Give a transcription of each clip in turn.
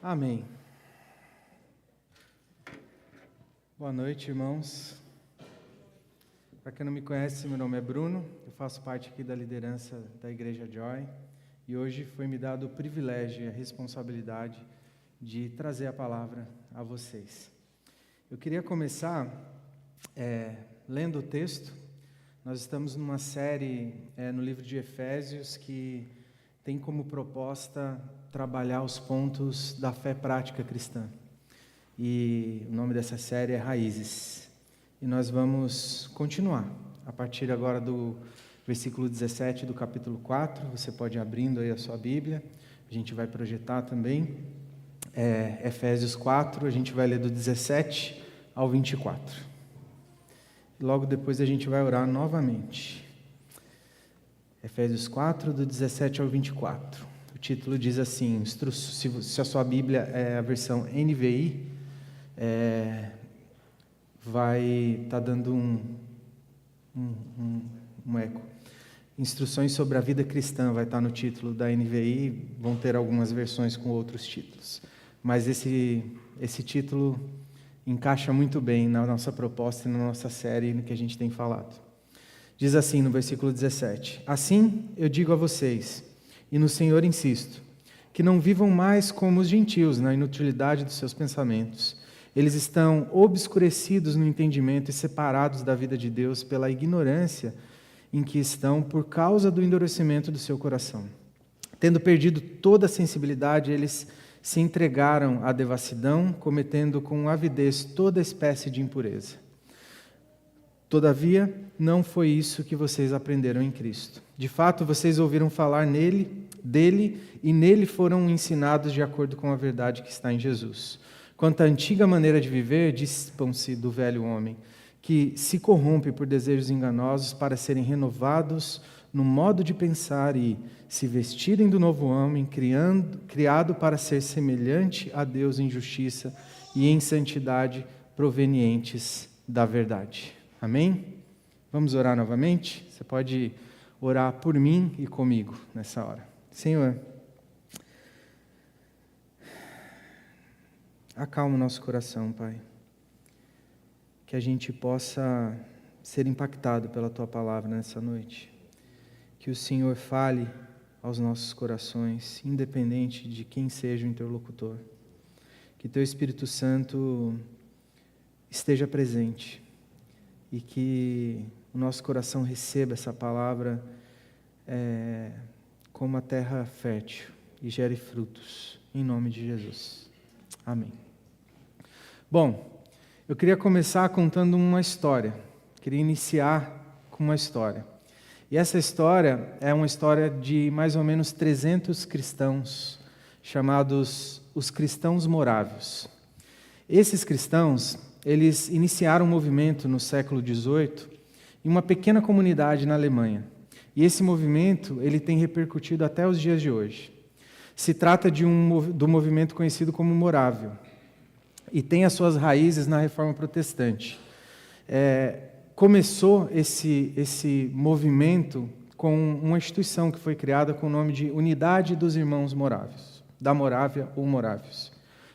Amém. Boa noite, irmãos. Para quem não me conhece, meu nome é Bruno, eu faço parte aqui da liderança da Igreja Joy e hoje foi me dado o privilégio e a responsabilidade de trazer a palavra a vocês. Eu queria começar lendo o texto. Nós estamos numa série no livro de Efésios que tem como proposta trabalhar os pontos da fé prática cristã. E o nome dessa série é Raízes. E nós vamos continuar a partir agora do versículo 17 do capítulo 4. Você pode ir abrindo aí a sua Bíblia. A gente vai projetar também. Efésios 4, a gente vai ler do 17 ao 24. E logo depois a gente vai orar novamente. Efésios 4, do 17 ao 24. O título diz assim, se a sua Bíblia é a versão NVI, vai estar dando um eco. Instruções sobre a vida cristã vai estar no título da NVI, vão ter algumas versões com outros títulos. Mas esse título encaixa muito bem na nossa proposta e na nossa série, no que a gente tem falado. Diz assim no versículo 17: Assim eu digo a vocês, e no Senhor insisto, que não vivam mais como os gentios na inutilidade dos seus pensamentos. Eles estão obscurecidos no entendimento e separados da vida de Deus pela ignorância em que estão por causa do endurecimento do seu coração. Tendo perdido toda a sensibilidade, eles se entregaram à devassidão, cometendo com avidez toda espécie de impureza. Todavia, não foi isso que vocês aprenderam em Cristo. De fato, vocês ouviram falar dele, e nele foram ensinados de acordo com a verdade que está em Jesus. Quanto à antiga maneira de viver, dispam-se do velho homem, que se corrompe por desejos enganosos para serem renovados no modo de pensar e se vestirem do novo homem, criado para ser semelhante a Deus em justiça e em santidade provenientes da verdade. Amém? Vamos orar novamente? Você pode orar por mim e comigo nessa hora. Senhor, acalma o nosso coração, Pai. Que a gente possa ser impactado pela Tua palavra nessa noite. Que o Senhor fale aos nossos corações, independente de quem seja o interlocutor. Que Teu Espírito Santo esteja presente. E que o nosso coração receba essa palavra como a terra fértil e gere frutos, em nome de Jesus. Amém. Bom, eu queria começar contando uma história, queria iniciar com uma história. E essa história é uma história de mais ou menos 300 cristãos, chamados os cristãos morávios. Esses cristãos, eles iniciaram um movimento no século XVIII em uma pequena comunidade na Alemanha. E esse movimento ele tem repercutido até os dias de hoje. Se trata do movimento conhecido como Morávio e tem as suas raízes na Reforma Protestante. Começou esse movimento com uma instituição que foi criada com o nome de Unidade dos Irmãos Morávios, da Morávia ou Morávios,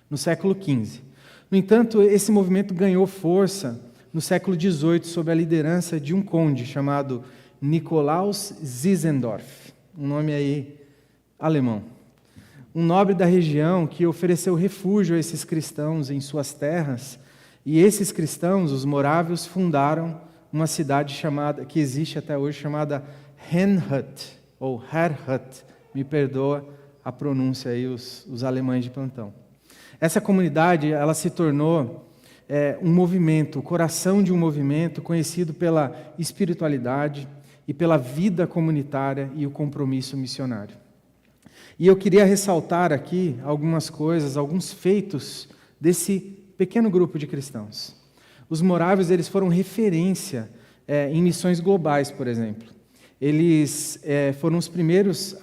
no século XV. No entanto, esse movimento ganhou força no século XVIII sob a liderança de um conde chamado Nikolaus Zinzendorf, um nome aí alemão. Um nobre da região que ofereceu refúgio a esses cristãos em suas terras, e esses cristãos, os morávios, fundaram uma cidade que existe até hoje, chamada Herrnhut, ou Herrnhut, me perdoa a pronúncia aí, os alemães de plantão. Essa comunidade, ela se tornou um movimento, o coração de um movimento conhecido pela espiritualidade e pela vida comunitária e o compromisso missionário. E eu queria ressaltar aqui algumas coisas, alguns feitos desse pequeno grupo de cristãos. Os morávios, eles foram referência em missões globais, por exemplo. Eles foram os primeiros,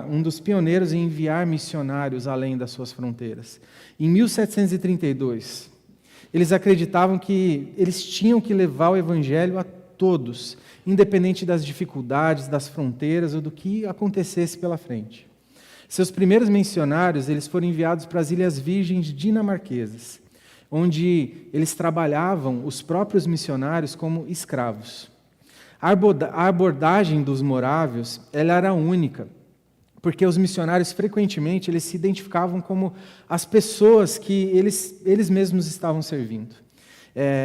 um dos pioneiros em enviar missionários além das suas fronteiras. Em 1732, eles acreditavam que eles tinham que levar o evangelho a todos, independente das dificuldades, das fronteiras ou do que acontecesse pela frente. Seus primeiros missionários, eles foram enviados para as Ilhas Virgens dinamarquesas, onde eles trabalhavam, os próprios missionários, como escravos. A abordagem dos morávios, ela era única, porque os missionários, frequentemente, eles se identificavam como as pessoas que eles mesmos estavam servindo.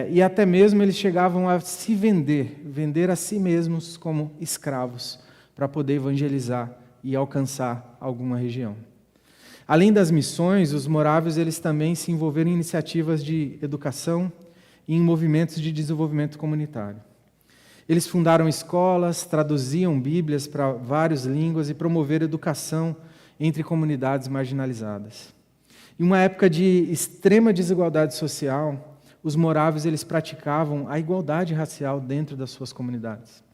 E até mesmo eles chegavam a se vender a si mesmos como escravos, para poder evangelizar e alcançar alguma região. Além das missões, os morávios eles também se envolveram em iniciativas de educação e em movimentos de desenvolvimento comunitário. Eles fundaram escolas, traduziam Bíblias para várias línguas e promoveram educação entre comunidades marginalizadas. Em uma época de extrema desigualdade social, os morávios eles praticavam a igualdade racial dentro das suas comunidades.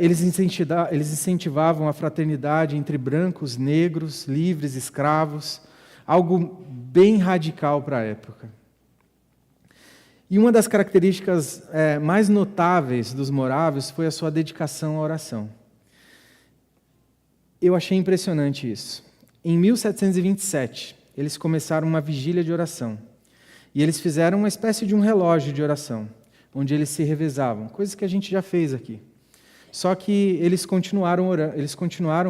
Eles incentivavam a fraternidade entre brancos, negros, livres, escravos, algo bem radical para a época. E uma das características mais notáveis dos morávios foi a sua dedicação à oração. Eu achei impressionante isso. Em 1727, eles começaram uma vigília de oração. E eles fizeram uma espécie de um relógio de oração, onde eles se revezavam, coisas que a gente já fez aqui. Só que eles continuaram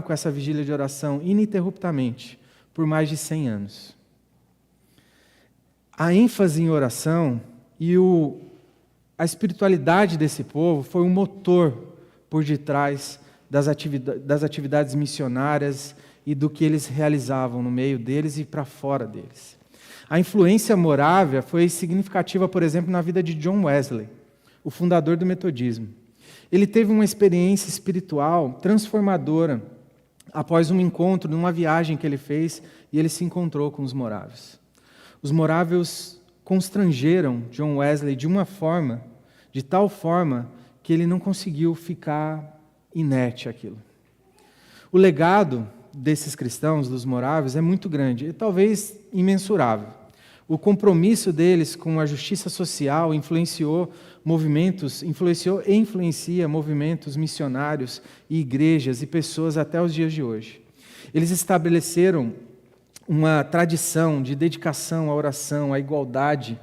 com essa vigília de oração ininterruptamente, por mais de 100 anos. A ênfase em oração e a espiritualidade desse povo foi um motor por detrás das atividades missionárias e do que eles realizavam no meio deles e para fora deles. A influência morávia foi significativa, por exemplo, na vida de John Wesley, o fundador do metodismo. Ele teve uma experiência espiritual transformadora após um encontro, numa viagem que ele fez, e ele se encontrou com os morávios. Os morávios constrangeram John Wesley de tal forma, que ele não conseguiu ficar inerte àquilo. O legado desses cristãos, dos morávios, é muito grande, e talvez imensurável. O compromisso deles com a justiça social influenciou e influencia movimentos missionários e igrejas e pessoas até os dias de hoje. Eles estabeleceram uma tradição de dedicação à oração, à igualdade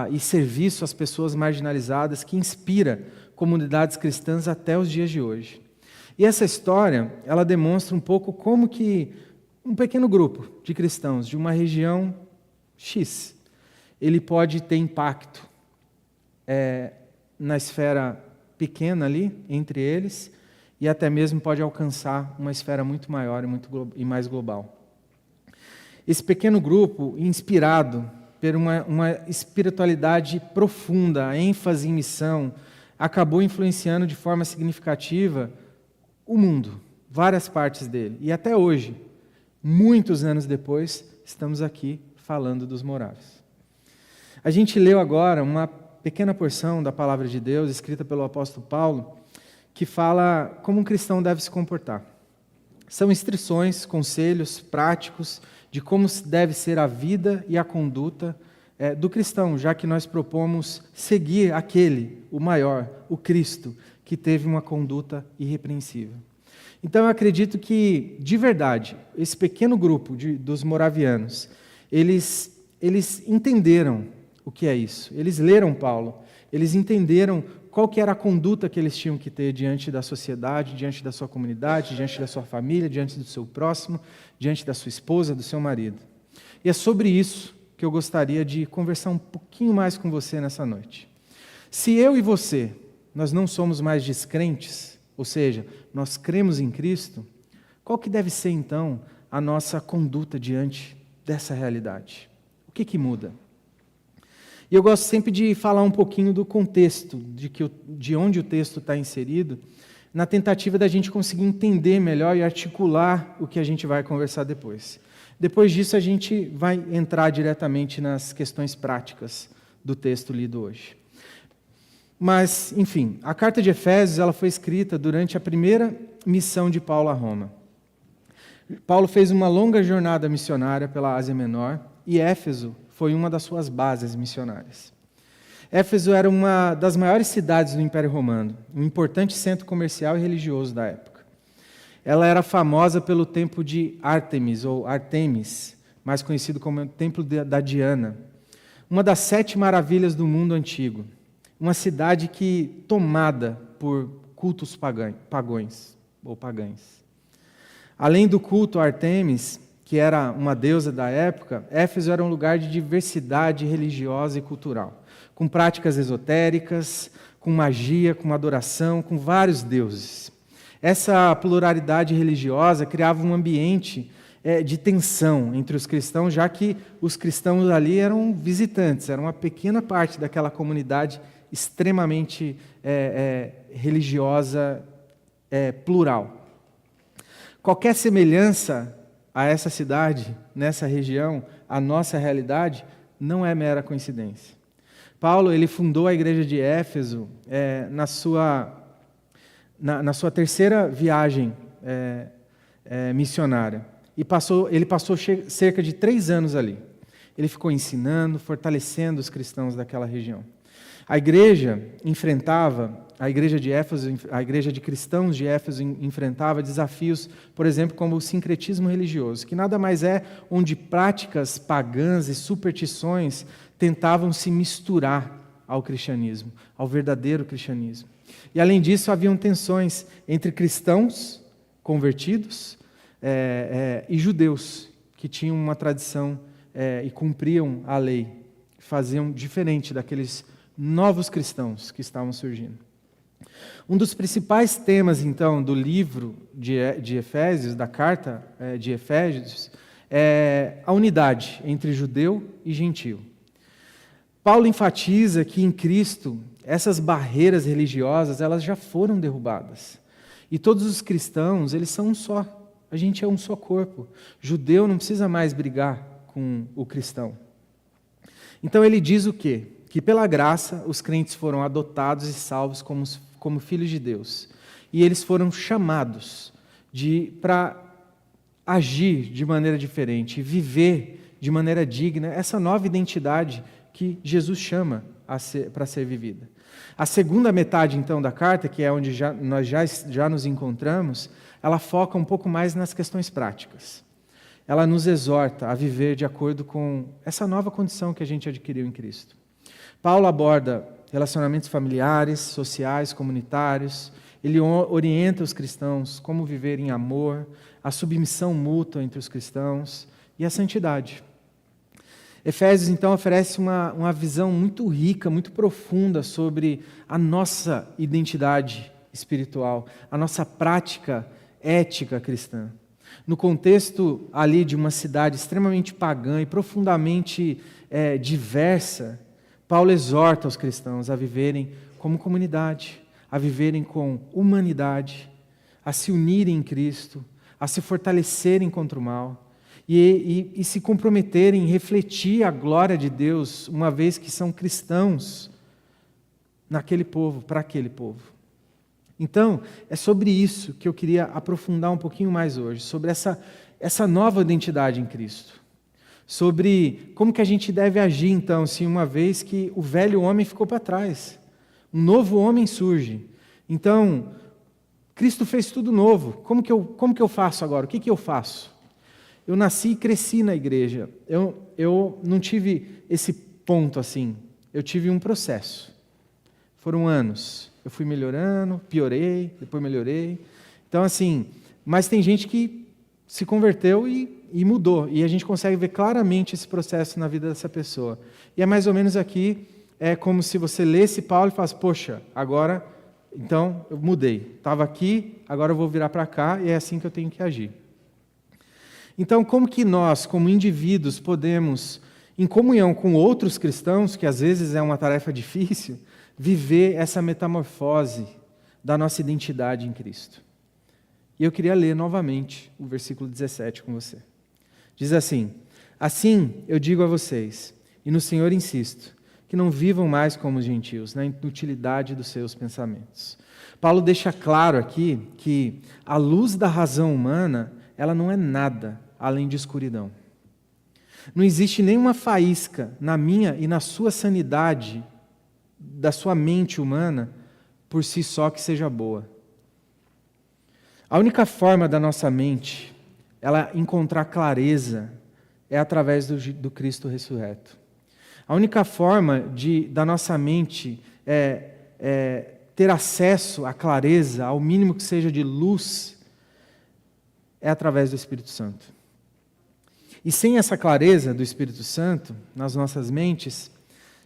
e serviço às pessoas marginalizadas que inspira comunidades cristãs até os dias de hoje. E essa história, ela demonstra um pouco como que um pequeno grupo de cristãos de uma região X, ele pode ter impacto na esfera pequena ali, entre eles, e até mesmo pode alcançar uma esfera muito maior e mais global. Esse pequeno grupo, inspirado por uma espiritualidade profunda, a ênfase em missão, acabou influenciando de forma significativa o mundo, várias partes dele. E até hoje, muitos anos depois, estamos aqui falando dos morávios. A gente leu agora uma pequena porção da palavra de Deus, escrita pelo apóstolo Paulo, que fala como um cristão deve se comportar. São instruções, conselhos práticos de como deve ser a vida e a conduta do cristão, já que nós propomos seguir aquele, o maior, o Cristo, que teve uma conduta irrepreensível. Então eu acredito que, de verdade, esse pequeno grupo dos moravianos, eles entenderam o que é isso. Eles leram Paulo, eles entenderam qual que era a conduta que eles tinham que ter diante da sociedade, diante da sua comunidade, diante da sua família, diante do seu próximo, diante da sua esposa, do seu marido. E é sobre isso que eu gostaria de conversar um pouquinho mais com você nessa noite. Se eu e você, nós não somos mais descrentes, ou seja, nós cremos em Cristo, qual que deve ser então a nossa conduta diante dessa realidade? O que muda? E eu gosto sempre de falar um pouquinho do contexto, de onde o texto está inserido, na tentativa da gente conseguir entender melhor e articular o que a gente vai conversar depois. Depois disso, a gente vai entrar diretamente nas questões práticas do texto lido hoje. Mas, enfim, a carta de Efésios ela foi escrita durante a primeira missão de Paulo a Roma. Paulo fez uma longa jornada missionária pela Ásia Menor e Éfeso foi uma das suas bases missionárias. Éfeso era uma das maiores cidades do Império Romano, um importante centro comercial e religioso da época. Ela era famosa pelo templo de Ártemis, ou Artemis, mais conhecido como o Templo da Diana, uma das 7 maravilhas do mundo antigo, uma cidade que tomada por cultos pagãos. Além do culto a Artemis, que era uma deusa da época, Éfeso era um lugar de diversidade religiosa e cultural, com práticas esotéricas, com magia, com adoração, com vários deuses. Essa pluralidade religiosa criava um ambiente de tensão entre os cristãos, já que os cristãos ali eram visitantes, era uma pequena parte daquela comunidade extremamente religiosa, plural. Qualquer semelhança a essa cidade, nessa região, a nossa realidade, não é mera coincidência. Paulo ele fundou a igreja de Éfeso na sua terceira viagem missionária. E ele passou cerca de 3 anos ali. Ele ficou ensinando, fortalecendo os cristãos daquela região. A igreja de Éfeso, a igreja de cristãos de Éfeso enfrentava desafios, por exemplo, como o sincretismo religioso, que nada mais é onde práticas pagãs e superstições tentavam se misturar ao cristianismo, ao verdadeiro cristianismo. E além disso, haviam tensões entre cristãos convertidos e judeus, que tinham uma tradição e cumpriam a lei, faziam diferente daqueles novos cristãos que estavam surgindo. Um dos principais temas, então, do livro de Efésios, da carta de Efésios, é a unidade entre judeu e gentio. Paulo enfatiza que em Cristo essas barreiras religiosas elas já foram derrubadas. E todos os cristãos, eles são um só. A gente é um só corpo. Judeu não precisa mais brigar com o cristão. Então ele diz o quê? Que pela graça os crentes foram adotados e salvos como filhos de Deus. E eles foram chamados para agir de maneira diferente, viver de maneira digna essa nova identidade que Jesus chama para ser vivida. A segunda metade, então, da carta, que é onde nós já nos encontramos, ela foca um pouco mais nas questões práticas. Ela nos exorta a viver de acordo com essa nova condição que a gente adquiriu em Cristo. Paulo aborda relacionamentos familiares, sociais, comunitários. Ele orienta os cristãos como viver em amor, a submissão mútua entre os cristãos e a santidade. Efésios, então, oferece uma visão muito rica, muito profunda sobre a nossa identidade espiritual, a nossa prática ética cristã. No contexto ali de uma cidade extremamente pagã e profundamente diversa, Paulo exorta os cristãos a viverem como comunidade, a viverem com humanidade, a se unirem em Cristo, a se fortalecerem contra o mal e se comprometerem em refletir a glória de Deus, uma vez que são cristãos naquele povo, para aquele povo. Então, é sobre isso que eu queria aprofundar um pouquinho mais hoje, sobre essa nova identidade em Cristo. Sobre como que a gente deve agir, então, se uma vez que o velho homem ficou para trás, um novo homem surge. Então, Cristo fez tudo novo. Como que eu faço agora? O que eu faço? Eu nasci e cresci na igreja. Eu não tive esse ponto assim. Eu tive um processo. Foram anos. Eu fui melhorando, piorei, depois melhorei. Então, assim, mas tem gente que se converteu e mudou. E a gente consegue ver claramente esse processo na vida dessa pessoa. E é mais ou menos aqui, é como se você lesse Paulo e falasse, poxa, agora, então, eu mudei. Estava aqui, agora eu vou virar para cá, e é assim que eu tenho que agir. Então, como que nós, como indivíduos, podemos, em comunhão com outros cristãos, que às vezes é uma tarefa difícil, viver essa metamorfose da nossa identidade em Cristo? E eu queria ler novamente o versículo 17 com você. Diz assim: assim eu digo a vocês, e no Senhor insisto, que não vivam mais como os gentios, na inutilidade dos seus pensamentos. Paulo deixa claro aqui que a luz da razão humana, ela não é nada além de escuridão. Não existe nenhuma faísca na minha e na sua sanidade, da sua mente humana, por si só que seja boa. A única forma da nossa mente ela encontrar clareza é através do Cristo ressurreto. A única forma da nossa mente ter acesso à clareza, ao mínimo que seja de luz, é através do Espírito Santo. E sem essa clareza do Espírito Santo nas nossas mentes,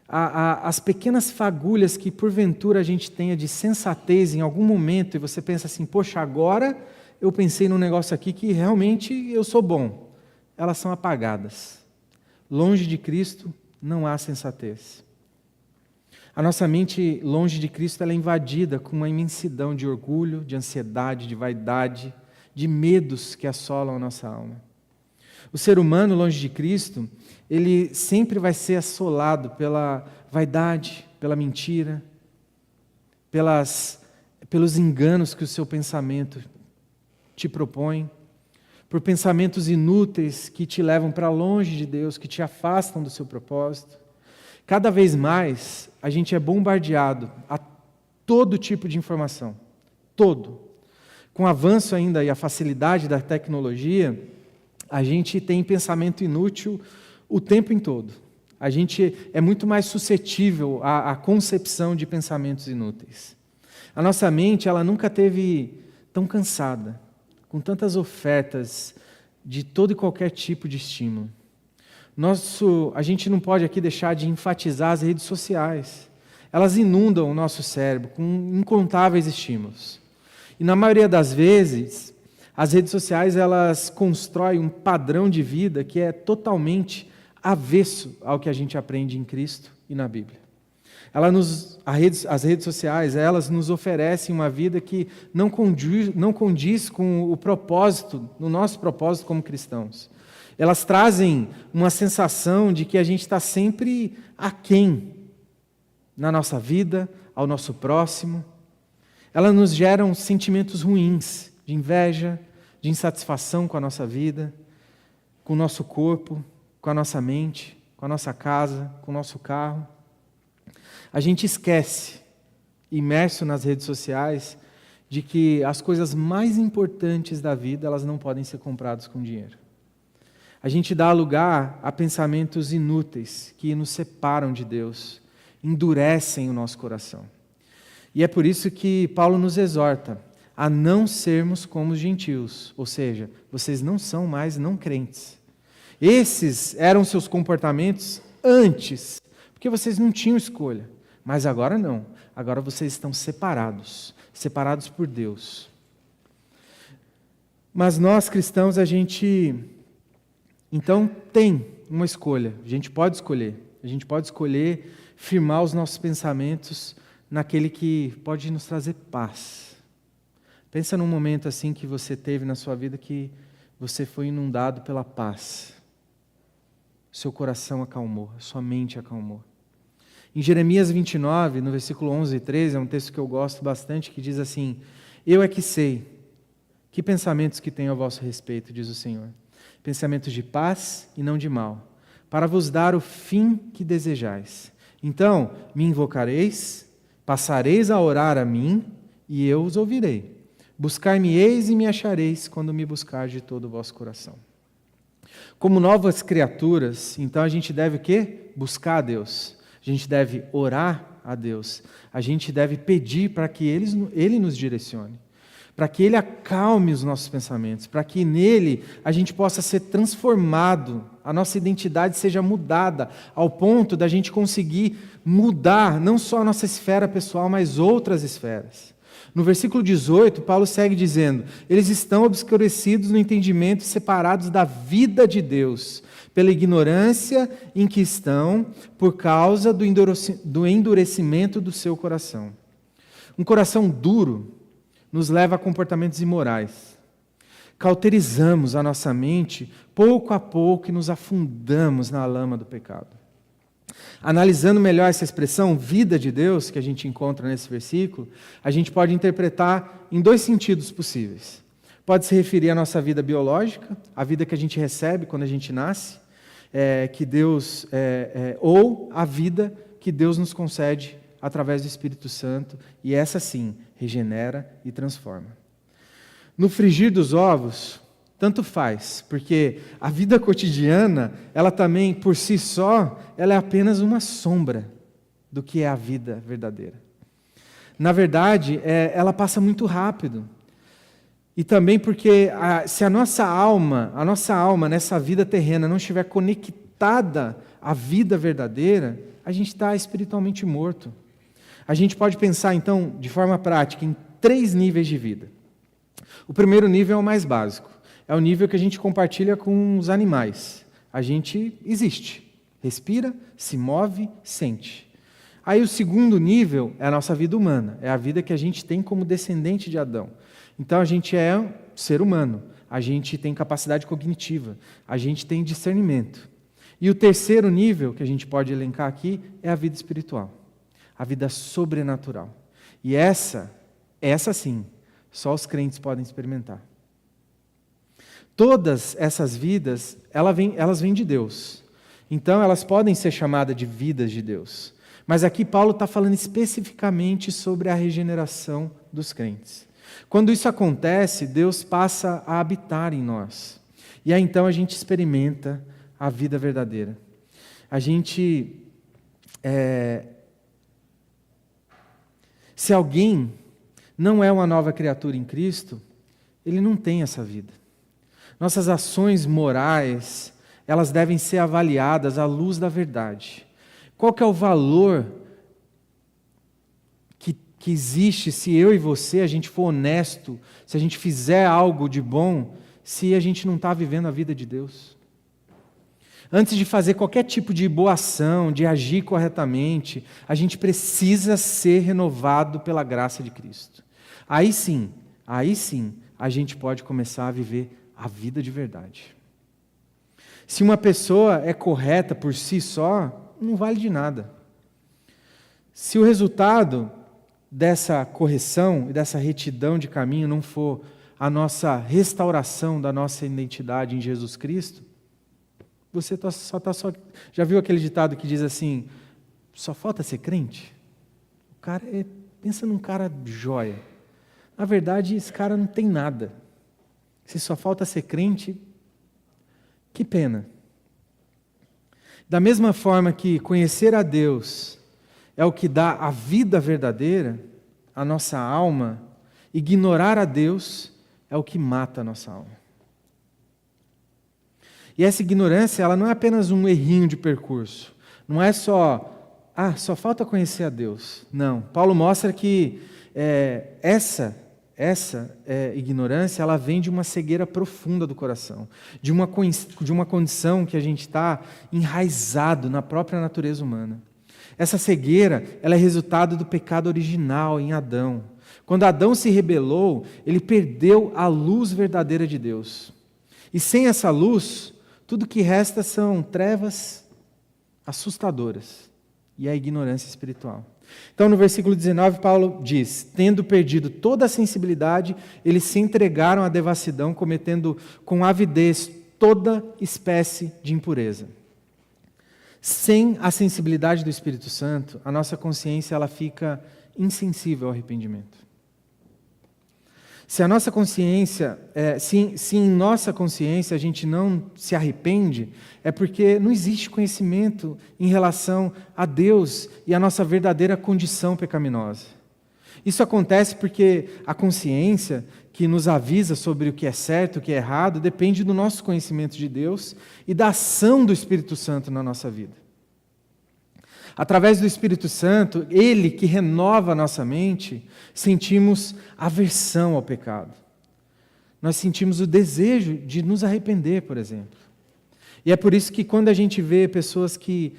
as pequenas fagulhas que porventura a gente tenha de sensatez em algum momento, e você pensa assim, poxa, agora eu pensei num negócio aqui que realmente eu sou bom, elas são apagadas. Longe de Cristo não há sensatez. A nossa mente longe de Cristo ela é invadida com uma imensidão de orgulho, de ansiedade, de vaidade, de medos que assolam a nossa alma. O ser humano longe de Cristo, ele sempre vai ser assolado pela vaidade, pela mentira, pelos enganos que o seu pensamento te propõe, por pensamentos inúteis que te levam para longe de Deus, que te afastam do seu propósito. Cada vez mais, a gente é bombardeado a todo tipo de informação. Todo. Com o avanço ainda e a facilidade da tecnologia, a gente tem pensamento inútil o tempo em todo. A gente é muito mais suscetível à concepção de pensamentos inúteis. A nossa mente, ela nunca teve tão cansada, com tantas ofertas de todo e qualquer tipo de estímulo. A gente não pode aqui deixar de enfatizar as redes sociais. Elas inundam o nosso cérebro com incontáveis estímulos. E na maioria das vezes, as redes sociais elas constroem um padrão de vida que é totalmente avesso ao que a gente aprende em Cristo e na Bíblia. As redes sociais elas nos oferecem uma vida que não condiz com o propósito, no nosso propósito como cristãos. Elas trazem uma sensação de que a gente está sempre aquém na nossa vida, ao nosso próximo. Elas nos geram sentimentos ruins, de inveja, de insatisfação com a nossa vida, com o nosso corpo, com a nossa mente, com a nossa casa, com o nosso carro. A gente esquece, imerso nas redes sociais, de que as coisas mais importantes da vida elas não podem ser compradas com dinheiro. A gente dá lugar a pensamentos inúteis que nos separam de Deus, endurecem o nosso coração. E é por isso que Paulo nos exorta a não sermos como os gentios, ou seja, vocês não são mais não crentes. Esses eram seus comportamentos antes, porque vocês não tinham escolha, mas agora não, agora vocês estão separados por Deus. Mas nós cristãos, a gente então tem uma escolha, a gente pode escolher firmar os nossos pensamentos naquele que pode nos trazer paz. Pensa num momento assim que você teve na sua vida que você foi inundado pela paz. Seu coração acalmou, sua mente acalmou. Em Jeremias 29, no versículo 11 e 13, é um texto que eu gosto bastante, que diz assim: Eu é que sei que pensamentos que tenho a vosso respeito, diz o Senhor. Pensamentos de paz e não de mal, para vos dar o fim que desejais. Então, me invocareis, passareis a orar a mim, e eu os ouvirei. Buscar-me-eis e me achareis, quando me buscar de todo o vosso coração. Como novas criaturas, então a gente deve o quê? Buscar a Deus. A gente deve orar a Deus. A gente deve pedir para que Ele nos direcione. Para que Ele acalme os nossos pensamentos, para que nele a gente possa ser transformado, a nossa identidade seja mudada, ao ponto da gente conseguir mudar não só a nossa esfera pessoal, mas outras esferas. No versículo 18, Paulo segue dizendo: eles estão obscurecidos no entendimento, separados da vida de Deus, pela ignorância em que estão, por causa do endurecimento do seu coração. Um coração duro nos leva a comportamentos imorais. Cauterizamos a nossa mente pouco a pouco e nos afundamos na lama do pecado. Analisando melhor essa expressão, vida de Deus, que a gente encontra nesse versículo, a gente pode interpretar em dois sentidos possíveis. Pode se referir à nossa vida biológica, a vida que a gente recebe quando a gente nasce, ou a vida que Deus nos concede através do Espírito Santo, e essa sim regenera e transforma. No frigir dos ovos, tanto faz, porque a vida cotidiana, ela também, por si só, ela é apenas uma sombra do que é a vida verdadeira. Na verdade, ela passa muito rápido. E também porque se a nossa alma nessa vida terrena não estiver conectada à vida verdadeira, a gente está espiritualmente morto. A gente pode pensar, então, de forma prática, em 3 níveis de vida. O primeiro nível é o mais básico. É o nível que a gente compartilha com os animais. A gente existe, respira, se move, sente. Aí o segundo nível é a nossa vida humana, é a vida que a gente tem como descendente de Adão. Então a gente é um ser humano, a gente tem capacidade cognitiva, a gente tem discernimento. E o terceiro nível que a gente pode elencar aqui é a vida espiritual, a vida sobrenatural. E essa sim, só os crentes podem experimentar. Todas essas vidas, elas vêm de Deus. Então elas podem ser chamadas de vidas de Deus. Mas aqui Paulo está falando especificamente sobre a regeneração dos crentes. Quando isso acontece, Deus passa a habitar em nós. E aí então a gente experimenta a vida verdadeira. Se alguém não é uma nova criatura em Cristo, ele não tem essa vida. Nossas ações morais, elas devem ser avaliadas à luz da verdade. Qual que é o valor que existe se eu e você, a gente for honesto, se a gente fizer algo de bom, se a gente não está vivendo a vida de Deus? Antes de fazer qualquer tipo de boa ação, de agir corretamente, a gente precisa ser renovado pela graça de Cristo. Aí sim, a gente pode começar a viver a vida de verdade. Se uma pessoa é correta por si só, não vale de nada. Se o resultado dessa correção e dessa retidão de caminho não for a nossa restauração da nossa identidade em Jesus Cristo, você só. Já viu aquele ditado que diz assim: só falta ser crente? O cara pensa num cara joia. Na verdade, esse cara não tem nada. Se só falta ser crente, que pena. Da mesma forma que conhecer a Deus é o que dá a vida verdadeira, a nossa alma, ignorar a Deus é o que mata a nossa alma. E essa ignorância, ela não é apenas um errinho de percurso. Não é só falta conhecer a Deus. Não. Paulo mostra que essa ignorância, ela vem de uma cegueira profunda do coração, de uma condição que a gente está enraizado na própria natureza humana. Essa cegueira, ela é resultado do pecado original em Adão. Quando Adão se rebelou, ele perdeu a luz verdadeira de Deus. E sem essa luz, tudo que resta são trevas assustadoras e a ignorância espiritual. Então, no versículo 19, Paulo diz: tendo perdido toda a sensibilidade, eles se entregaram à devassidão, cometendo com avidez toda espécie de impureza. Sem a sensibilidade do Espírito Santo, a nossa consciência ela fica insensível ao arrependimento. Se a nossa consciência, se em nossa consciência a gente não se arrepende, é porque não existe conhecimento em relação a Deus e a nossa verdadeira condição pecaminosa. Isso acontece porque a consciência que nos avisa sobre o que é certo, o que é errado, depende do nosso conhecimento de Deus e da ação do Espírito Santo na nossa vida. Através do Espírito Santo, Ele que renova a nossa mente, sentimos aversão ao pecado. Nós sentimos o desejo de nos arrepender, por exemplo. E é por isso que quando a gente vê pessoas que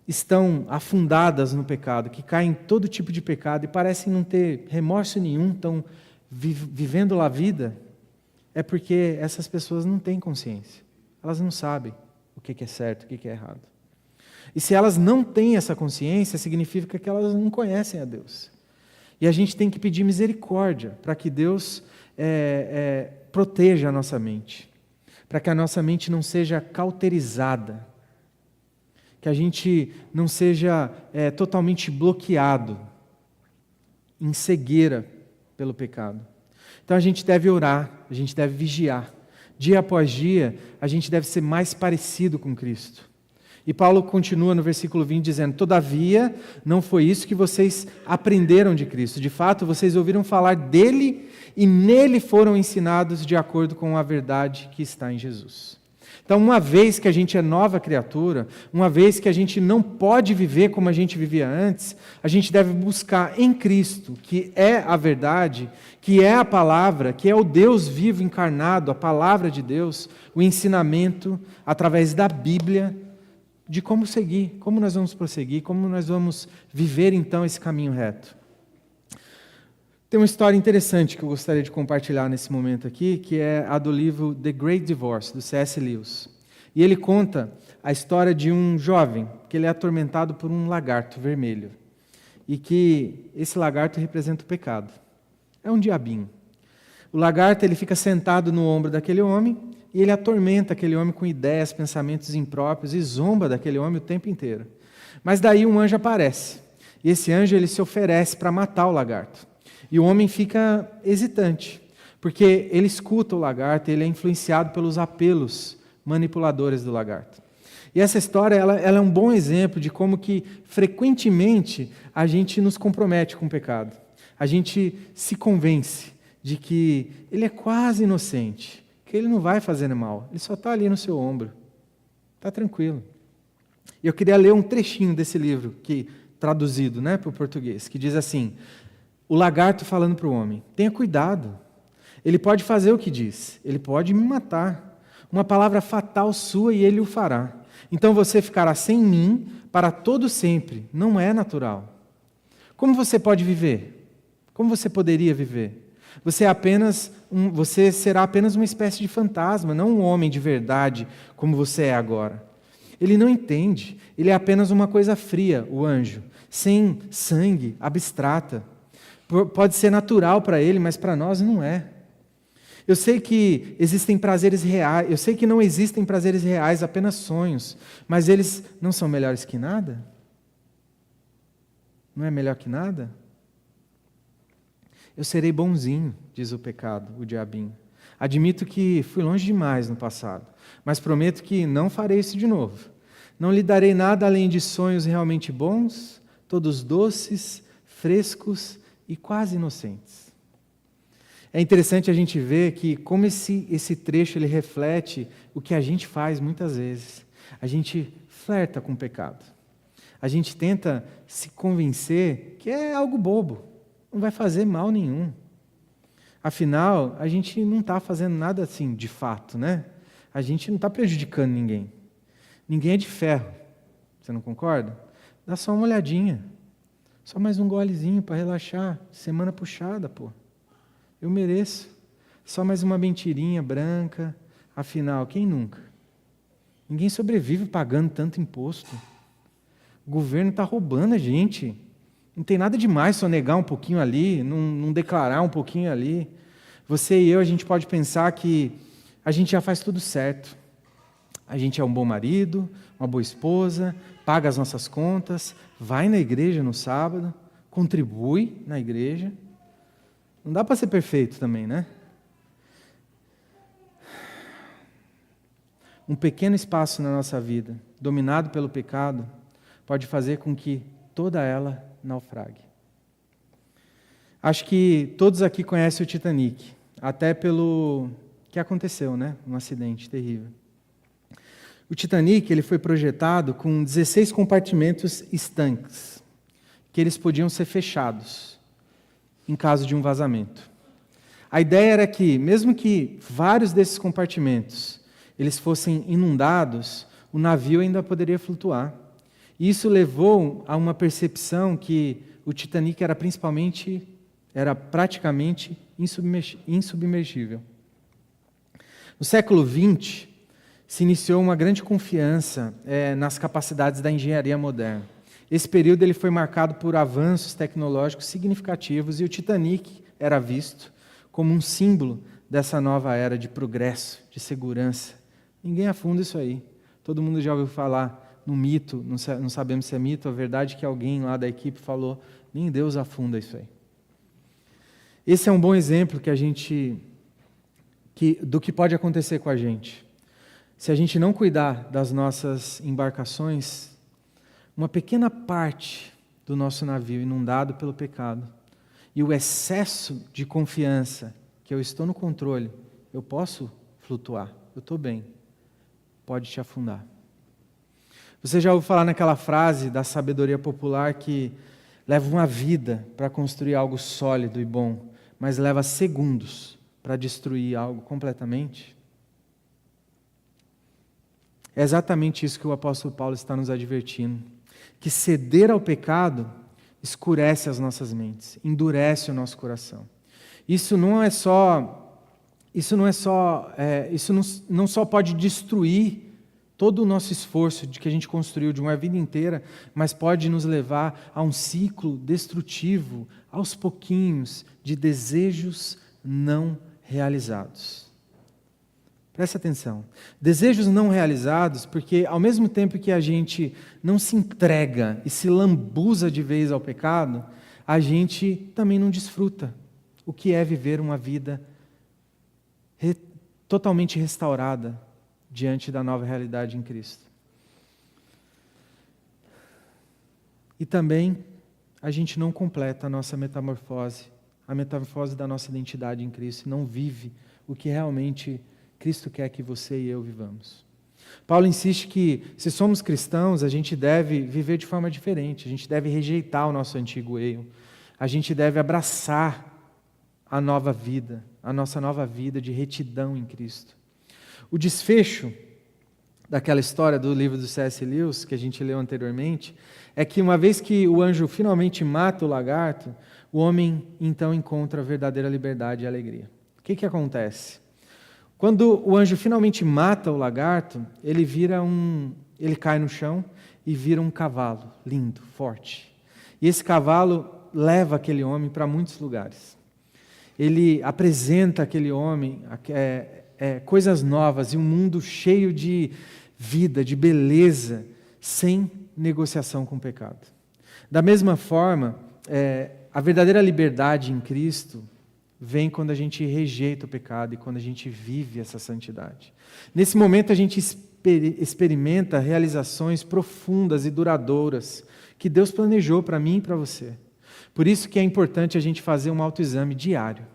estão afundadas no pecado, que caem em todo tipo de pecado e parecem não ter remorso nenhum, estão vivendo a vida, é porque essas pessoas não têm consciência. Elas não sabem o que é certo, o que é errado. E se elas não têm essa consciência, significa que elas não conhecem a Deus. E a gente tem que pedir misericórdia para que Deus proteja a nossa mente, para que a nossa mente não seja cauterizada, que a gente não seja totalmente bloqueado, em cegueira pelo pecado. Então a gente deve orar, a gente deve vigiar. Dia após dia, a gente deve ser mais parecido com Cristo. E Paulo continua no versículo 20 dizendo: todavia, não foi isso que vocês aprenderam de Cristo. De fato, vocês ouviram falar dele e nele foram ensinados de acordo com a verdade que está em Jesus. Então, uma vez que a gente é nova criatura, uma vez que a gente não pode viver como a gente vivia antes, a gente deve buscar em Cristo, que é a verdade, que é a palavra, que é o Deus vivo encarnado, a palavra de Deus, o ensinamento através da Bíblia, de como seguir, como nós vamos prosseguir, como nós vamos viver então esse caminho reto. Tem uma história interessante que eu gostaria de compartilhar nesse momento aqui, que é a do livro The Great Divorce, do C.S. Lewis. E ele conta a história de um jovem, que ele é atormentado por um lagarto vermelho. E que esse lagarto representa o pecado. É um diabinho. O lagarto ele fica sentado no ombro daquele homem, e ele atormenta aquele homem com ideias, pensamentos impróprios, e zomba daquele homem o tempo inteiro. Mas daí um anjo aparece. E esse anjo ele se oferece para matar o lagarto. E o homem fica hesitante, porque ele escuta o lagarto, ele é influenciado pelos apelos manipuladores do lagarto. E essa história ela é um bom exemplo de como que, frequentemente, a gente nos compromete com o pecado. A gente se convence de que ele é quase inocente, que ele não vai fazer mal, ele só está ali no seu ombro. Está tranquilo. E eu queria ler um trechinho desse livro, traduzido para o português, que diz assim: o lagarto falando para o homem: tenha cuidado, ele pode fazer o que diz, ele pode me matar. Uma palavra fatal sua e ele o fará. Então você ficará sem mim para todo sempre. Não é natural. Como você pode viver? Como você poderia viver? Você será apenas uma espécie de fantasma, não um homem de verdade como você é agora. Ele não entende, ele é apenas uma coisa fria, o anjo, sem sangue, abstrata. Pode ser natural para ele, mas para nós não é. Eu sei que existem prazeres reais, eu sei que não existem prazeres reais, apenas sonhos, mas eles não são melhores que nada? Não é melhor que nada? Eu serei bonzinho, diz o pecado, o diabinho. Admito que fui longe demais no passado, mas prometo que não farei isso de novo. Não lhe darei nada além de sonhos realmente bons, todos doces, frescos e quase inocentes. É interessante a gente ver que como esse trecho ele reflete o que a gente faz muitas vezes. A gente flerta com o pecado. A gente tenta se convencer que é algo bobo, não vai fazer mal nenhum. Afinal, a gente não está fazendo nada assim de fato, né? A gente não está prejudicando ninguém. Ninguém é de ferro. Você não concorda? Dá só uma olhadinha. Só mais um golezinho para relaxar. Semana puxada, pô. Eu mereço. Só mais uma mentirinha branca. Afinal, quem nunca? Ninguém sobrevive pagando tanto imposto. O governo está roubando a gente. Não tem nada demais só negar um pouquinho ali, não declarar um pouquinho ali. Você e eu, a gente pode pensar que a gente já faz tudo certo. A gente é um bom marido, uma boa esposa, paga as nossas contas, vai na igreja no sábado, contribui na igreja. Não dá para ser perfeito também, né? Um pequeno espaço na nossa vida, dominado pelo pecado, pode fazer com que toda ela naufrague. Acho que todos aqui conhecem o Titanic, até pelo que aconteceu, né? Um acidente terrível. O Titanic ele foi projetado com 16 compartimentos estanques, que eles podiam ser fechados em caso de um vazamento. A ideia era que, mesmo que vários desses compartimentos eles fossem inundados, o navio ainda poderia flutuar. E isso levou a uma percepção que o Titanic era praticamente insubmergível. No século XX, se iniciou uma grande confiança nas capacidades da engenharia moderna. Esse período ele foi marcado por avanços tecnológicos significativos e o Titanic era visto como um símbolo dessa nova era de progresso, de segurança. Ninguém afunda isso aí. Todo mundo já ouviu falar no mito, não sabemos se é mito, a verdade é que alguém lá da equipe falou, nem Deus afunda isso aí. Esse é um bom exemplo do que pode acontecer com a gente. Se a gente não cuidar das nossas embarcações, uma pequena parte do nosso navio inundado pelo pecado e o excesso de confiança que eu estou no controle, eu posso flutuar, eu estou bem, pode te afundar. Você já ouviu falar naquela frase da sabedoria popular que leva uma vida para construir algo sólido e bom, mas leva segundos para destruir algo completamente? É exatamente isso que o apóstolo Paulo está nos advertindo. Que ceder ao pecado escurece as nossas mentes, endurece o nosso coração. Isso não só pode destruir todo o nosso esforço que a gente construiu de uma vida inteira, mas pode nos levar a um ciclo destrutivo, aos pouquinhos, de desejos não realizados. Presta atenção. Desejos não realizados, porque ao mesmo tempo que a gente não se entrega e se lambuza de vez ao pecado, a gente também não desfruta o que é viver uma vida totalmente restaurada diante da nova realidade em Cristo. E também a gente não completa a nossa metamorfose, a metamorfose da nossa identidade em Cristo, e não vive o que realmente Cristo quer que você e eu vivamos. Paulo insiste que, se somos cristãos, a gente deve viver de forma diferente, a gente deve rejeitar o nosso antigo eu, a gente deve abraçar a nova vida, a nossa nova vida de retidão em Cristo. O desfecho daquela história do livro do C.S. Lewis, que a gente leu anteriormente, é que uma vez que o anjo finalmente mata o lagarto, o homem então encontra a verdadeira liberdade e alegria. O que acontece? Quando o anjo finalmente mata o lagarto, ele cai no chão e vira um cavalo lindo, forte. E esse cavalo leva aquele homem para muitos lugares. Ele apresenta aquele homem coisas novas e um mundo cheio de vida, de beleza, sem negociação com o pecado. Da mesma forma, a verdadeira liberdade em Cristo vem quando a gente rejeita o pecado e quando a gente vive essa santidade. Nesse momento a gente experimenta realizações profundas e duradouras que Deus planejou para mim e para você. Por isso que é importante a gente fazer um autoexame diário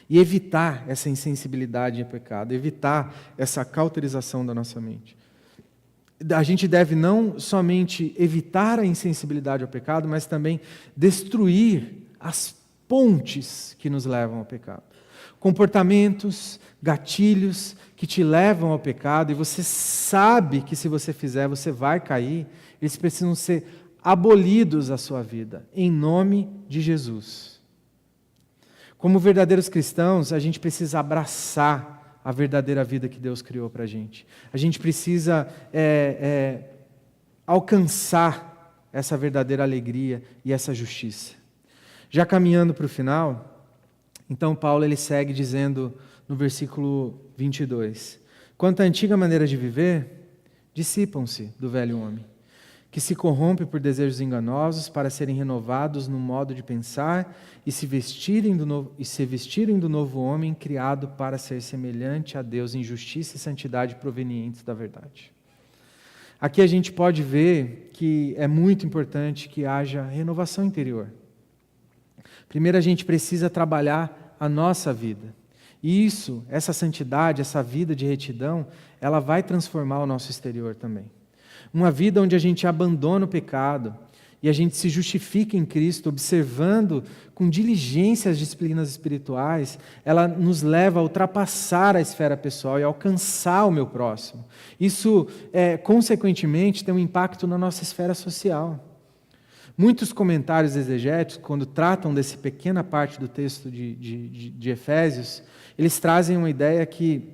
e evitar essa insensibilidade ao pecado, evitar essa cauterização da nossa mente. A gente deve não somente evitar a insensibilidade ao pecado, mas também destruir as pontes que nos levam ao pecado. Comportamentos, gatilhos que te levam ao pecado, e você sabe que se você fizer, você vai cair, eles precisam ser abolidos da sua vida, em nome de Jesus. Como verdadeiros cristãos, a gente precisa abraçar a verdadeira vida que Deus criou para a gente. A gente precisa alcançar essa verdadeira alegria e essa justiça. Já caminhando para o final, então Paulo ele segue dizendo no versículo 22, quanto à antiga maneira de viver, dissipam-se do velho homem, que se corrompe por desejos enganosos para serem renovados no modo de pensar e se vestirem do novo homem criado para ser semelhante a Deus em justiça e santidade provenientes da verdade. Aqui a gente pode ver que é muito importante que haja renovação interior. Primeiro a gente precisa trabalhar a nossa vida. E essa santidade, essa vida de retidão, ela vai transformar o nosso exterior também. Uma vida onde a gente abandona o pecado e a gente se justifica em Cristo, observando com diligência as disciplinas espirituais, ela nos leva a ultrapassar a esfera pessoal e alcançar o meu próximo. Isso, consequentemente, tem um impacto na nossa esfera social. Muitos comentários exegéticos, quando tratam dessa pequena parte do texto de Efésios, eles trazem uma ideia que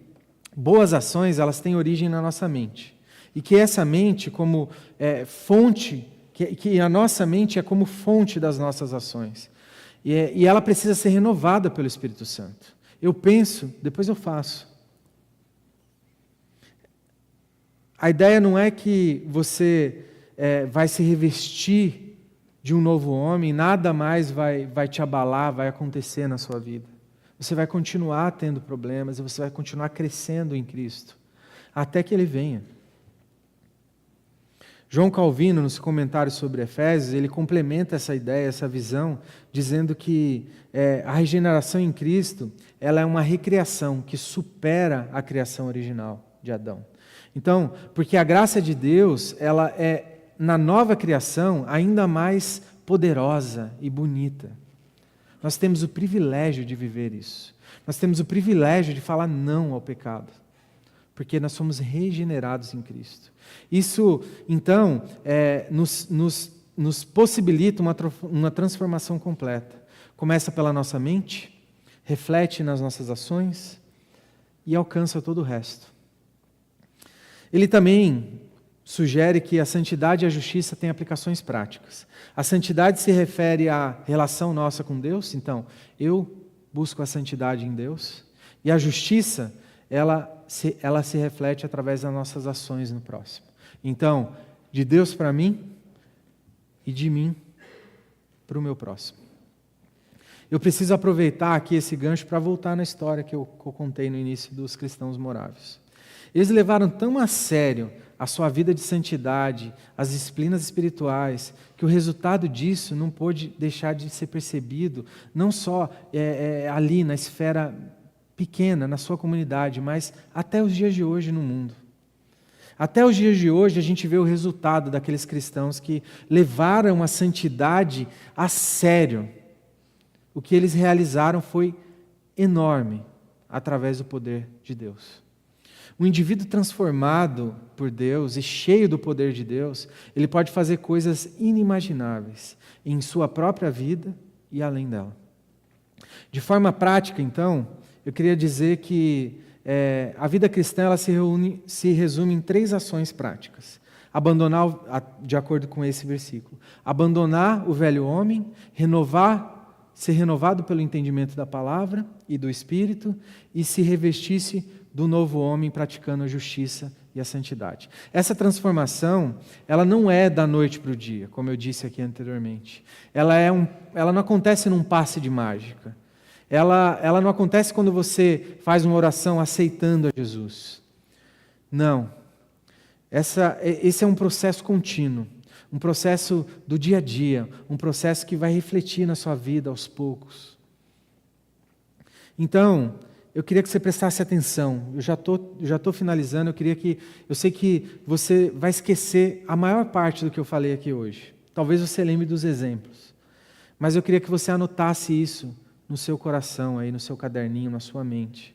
boas ações elas têm origem na nossa mente. E que essa mente como fonte, que a nossa mente é como fonte das nossas ações. E ela precisa ser renovada pelo Espírito Santo. Eu penso, depois eu faço. A ideia não é que você vai se revestir de um novo homem, nada mais vai te abalar, vai acontecer na sua vida. Você vai continuar tendo problemas e você vai continuar crescendo em Cristo, até que Ele venha. João Calvino, nos comentários sobre Efésios, ele complementa essa ideia, essa visão, dizendo que a regeneração em Cristo, ela é uma recriação que supera a criação original de Adão. Então, porque a graça de Deus, ela é, na nova criação, ainda mais poderosa e bonita. Nós temos o privilégio de viver isso. Nós temos o privilégio de falar não ao pecado, porque nós somos regenerados em Cristo. Isso, então, nos possibilita uma transformação completa. Começa pela nossa mente, reflete nas nossas ações e alcança todo o resto. Ele também sugere que a santidade e a justiça têm aplicações práticas. A santidade se refere à relação nossa com Deus, então, eu busco a santidade em Deus, e a justiça, ela se reflete através das nossas ações no próximo. Então, de Deus para mim e de mim para o meu próximo. Eu preciso aproveitar aqui esse gancho para voltar na história que eu contei no início dos cristãos morávios. Eles levaram tão a sério a sua vida de santidade, as disciplinas espirituais, que o resultado disso não pôde deixar de ser percebido, não só ali na esfera pequena, na sua comunidade, mas até os dias de hoje no mundo. Até os dias de hoje a gente vê o resultado daqueles cristãos que levaram a santidade a sério. O que eles realizaram foi enorme através do poder de Deus. Um indivíduo transformado por Deus e cheio do poder de Deus, ele pode fazer coisas inimagináveis em sua própria vida e além dela. De forma prática, então, eu queria dizer que a vida cristã ela se resume em 3 ações práticas. De acordo com esse versículo, abandonar o velho homem, ser renovado pelo entendimento da palavra e do Espírito e se revestisse do novo homem praticando a justiça e a santidade. Essa transformação, ela não é da noite para o dia, como eu disse aqui anteriormente. Ela não acontece num passe de mágica. Ela não acontece quando você faz uma oração aceitando a Jesus. Não. Esse é um processo contínuo, um processo do dia a dia, um processo que vai refletir na sua vida aos poucos. Então, eu queria que você prestasse atenção. Eu já estou finalizando. Eu sei que você vai esquecer a maior parte do que eu falei aqui hoje. Talvez você lembre dos exemplos. Mas eu queria que você anotasse isso no seu coração, aí, no seu caderninho, na sua mente.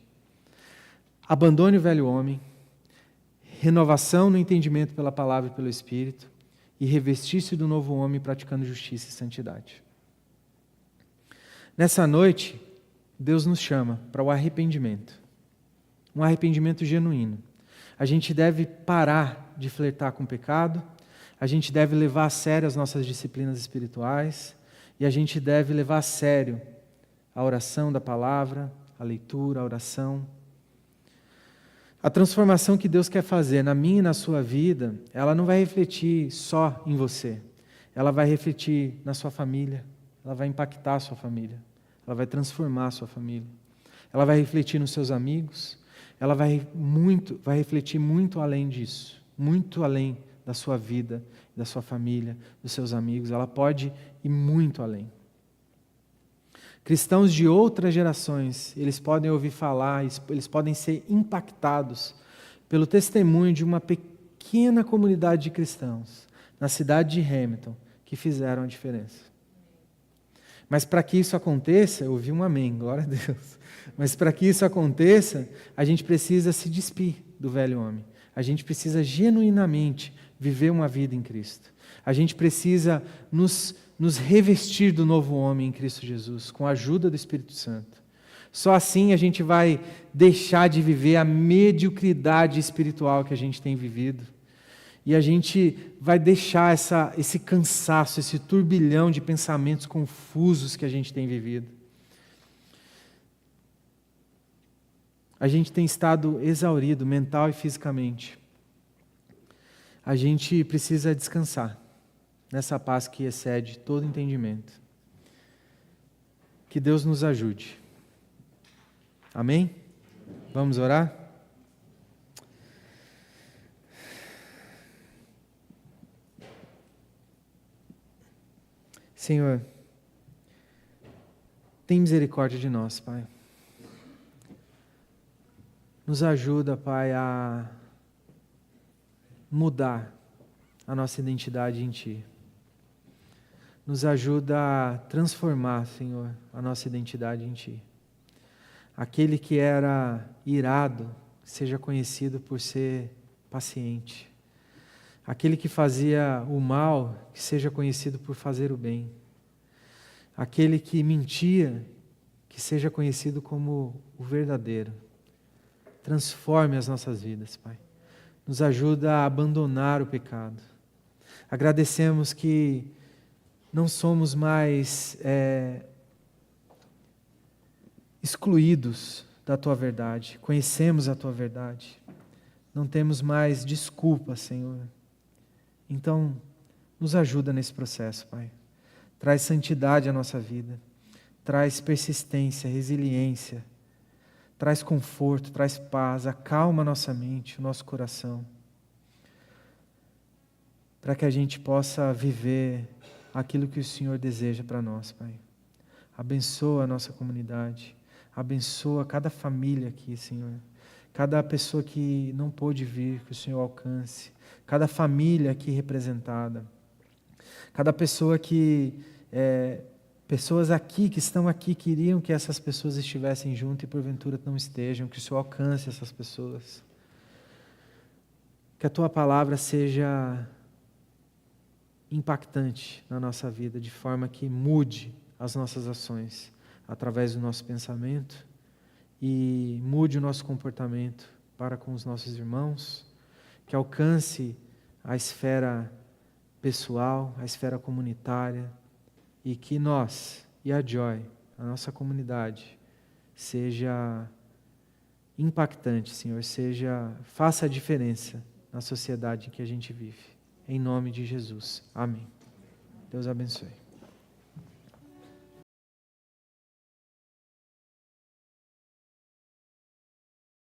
Abandone o velho homem, renovação no entendimento pela palavra e pelo Espírito, e revestir-se do novo homem praticando justiça e santidade. Nessa noite, Deus nos chama para o arrependimento. Um arrependimento genuíno. A gente deve parar de flertar com o pecado, a gente deve levar a sério as nossas disciplinas espirituais e a gente deve levar a sério a oração da palavra, a leitura, a oração. A transformação que Deus quer fazer na minha e na sua vida, ela não vai refletir só em você. Ela vai refletir na sua família, ela vai impactar a sua família. Ela vai transformar a sua família. Ela vai refletir nos seus amigos. Ela vai refletir muito além disso. Muito além da sua vida, da sua família, dos seus amigos. Ela pode ir muito além. Cristãos de outras gerações, eles podem ouvir falar, eles podem ser impactados pelo testemunho de uma pequena comunidade de cristãos na cidade de Hamilton que fizeram a diferença. Mas para que isso aconteça, eu ouvi um amém, glória a Deus. Mas para que isso aconteça, a gente precisa se despir do velho homem. A gente precisa genuinamente viver uma vida em Cristo. A gente precisa nos revestir do novo homem em Cristo Jesus, com a ajuda do Espírito Santo. Só assim a gente vai deixar de viver a mediocridade espiritual que a gente tem vivido. E a gente vai deixar esse cansaço, esse turbilhão de pensamentos confusos que a gente tem vivido. A gente tem estado exaurido mental e fisicamente. A gente precisa descansar. nessa paz que excede todo entendimento. Que Deus nos ajude. Amém? Vamos orar? Senhor, tem misericórdia de nós, Pai. Nos ajuda, Pai, a mudar a nossa identidade em Ti. Nos ajuda a transformar, Senhor, a nossa identidade em Ti. Aquele que era irado, seja conhecido por ser paciente. Aquele que fazia o mal, que seja conhecido por fazer o bem. Aquele que mentia, que seja conhecido como o verdadeiro. Transforme as nossas vidas, Pai. Nos ajuda a abandonar o pecado. Agradecemos que não somos mais excluídos da Tua verdade. Conhecemos a Tua verdade. Não temos mais desculpa, Senhor. Então, nos ajuda nesse processo, Pai. Traz santidade à nossa vida. Traz persistência, resiliência. Traz conforto, traz paz. Acalma a nossa mente, o nosso coração. Para que a gente possa viver aquilo que o Senhor deseja para nós, Pai. Abençoa a nossa comunidade. Abençoa cada família aqui, Senhor. Cada pessoa que não pôde vir, que o Senhor alcance. Cada família aqui representada. Cada pessoa pessoas aqui que estão aqui queriam que essas pessoas estivessem junto e porventura não estejam. Que o Senhor alcance essas pessoas. Que a Tua palavra seja impactante na nossa vida, de forma que mude as nossas ações através do nosso pensamento e mude o nosso comportamento para com os nossos irmãos, que alcance a esfera pessoal, a esfera comunitária e que nós e a Joy, a nossa comunidade, seja impactante, Senhor, faça a diferença na sociedade em que a gente vive. Em nome de Jesus. Amém. Deus abençoe.